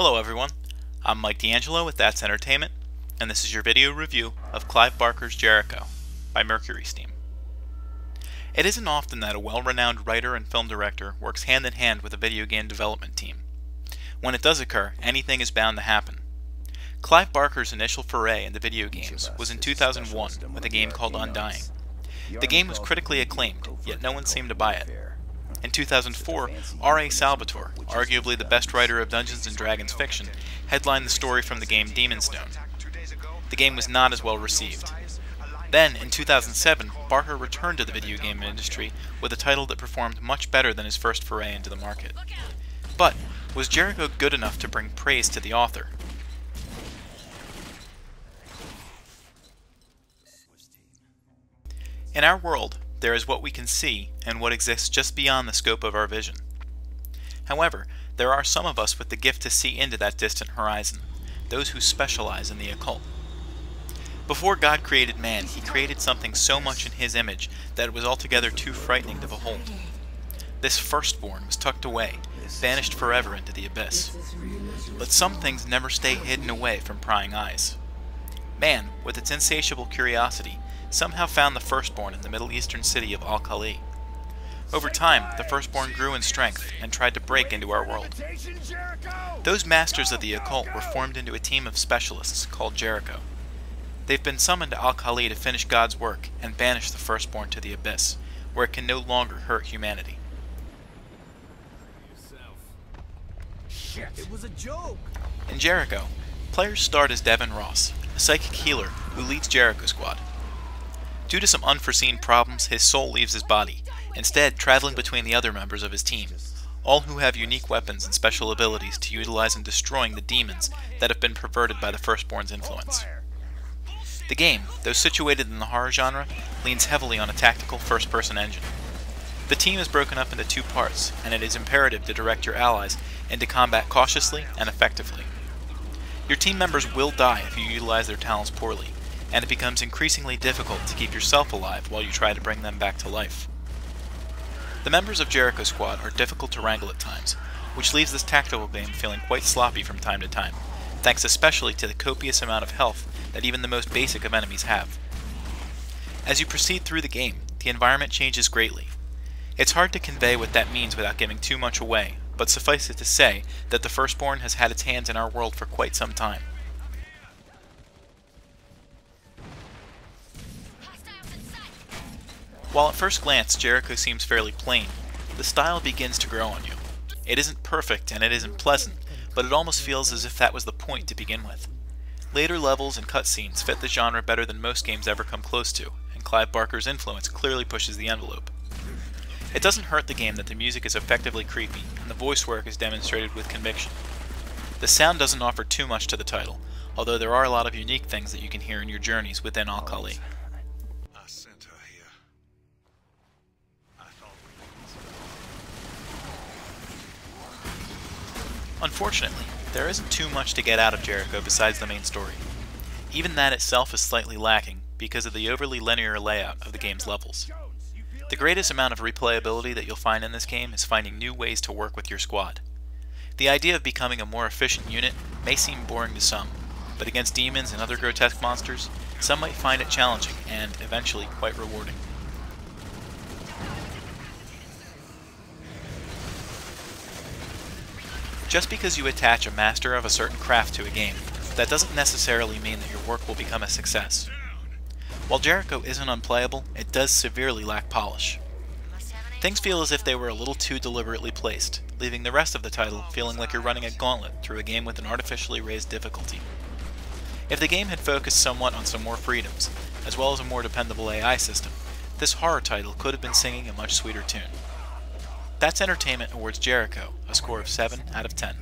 Hello everyone, I'm Mike DeAngelo with That's Entertainment, and this is your video review of Clive Barker's Jericho by MercurySteam. It isn't often that a well-renowned writer and film director works hand-in-hand with a video game development team. When it does occur, anything is bound to happen. Clive Barker's initial foray into video games was in 2001 with a game called Undying. The game was critically acclaimed, yet no one seemed to buy it. In 2004, R.A. Salvatore, arguably the best writer of Dungeons & Dragons fiction, headlined the story from the game Demon's Stone. The game was not as well received. Then, in 2007, Barker returned to the video game industry with a title that performed much better than his first foray into the market. But, was Jericho good enough to bring praise to the author? In our world, there is what we can see and what exists just beyond the scope of our vision. However, there are some of us with the gift to see into that distant horizon, those who specialize in the occult. Before God created man, he created something so much in his image that it was altogether too frightening to behold. This firstborn was tucked away, banished forever into the abyss. But some things never stay hidden away from prying eyes. Man, with its insatiable curiosity, somehow found the firstborn in the Middle Eastern city of Al-Khali. Over time, the firstborn grew in strength and tried to break into our world. Those masters of the occult were formed into a team of specialists called Jericho. They've been summoned to Al-Khali to finish God's work and banish the firstborn to the abyss, where it can no longer hurt humanity. Shit, it was a joke! In Jericho, players start as Devin Ross, a psychic healer who leads Jericho Squad. Due to some unforeseen problems, his soul leaves his body, instead traveling between the other members of his team, all who have unique weapons and special abilities to utilize in destroying the demons that have been perverted by the Firstborn's influence. The game, though situated in the horror genre, leans heavily on a tactical first-person engine. The team is broken up into two parts, and it is imperative to direct your allies into combat cautiously and effectively. Your team members will die if you utilize their talents poorly, and it becomes increasingly difficult to keep yourself alive while you try to bring them back to life. The members of Jericho Squad are difficult to wrangle at times, which leaves this tactical game feeling quite sloppy from time to time, thanks especially to the copious amount of health that even the most basic of enemies have. As you proceed through the game, the environment changes greatly. It's hard to convey what that means without giving too much away, but suffice it to say that the Firstborn has had its hands in our world for quite some time. While at first glance Jericho seems fairly plain, the style begins to grow on you. It isn't perfect and it isn't pleasant, but it almost feels as if that was the point to begin with. Later levels and cutscenes fit the genre better than most games ever come close to, and Clive Barker's influence clearly pushes the envelope. It doesn't hurt the game that the music is effectively creepy, and the voice work is demonstrated with conviction. The sound doesn't offer too much to the title, although there are a lot of unique things that you can hear in your journeys within Al-Khali. Unfortunately, there isn't too much to get out of Jericho besides the main story. Even that itself is slightly lacking because of the overly linear layout of the game's levels. The greatest amount of replayability that you'll find in this game is finding new ways to work with your squad. The idea of becoming a more efficient unit may seem boring to some, but against demons and other grotesque monsters, some might find it challenging and, eventually, quite rewarding. Just because you attach a master of a certain craft to a game, that doesn't necessarily mean that your work will become a success. While Jericho isn't unplayable, it does severely lack polish. Things feel as if they were a little too deliberately placed, leaving the rest of the title feeling like you're running a gauntlet through a game with an artificially raised difficulty. If the game had focused somewhat on some more freedoms, as well as a more dependable AI system, this horror title could have been singing a much sweeter tune. That's Entertainment awards Jericho a score of 7 out of 10.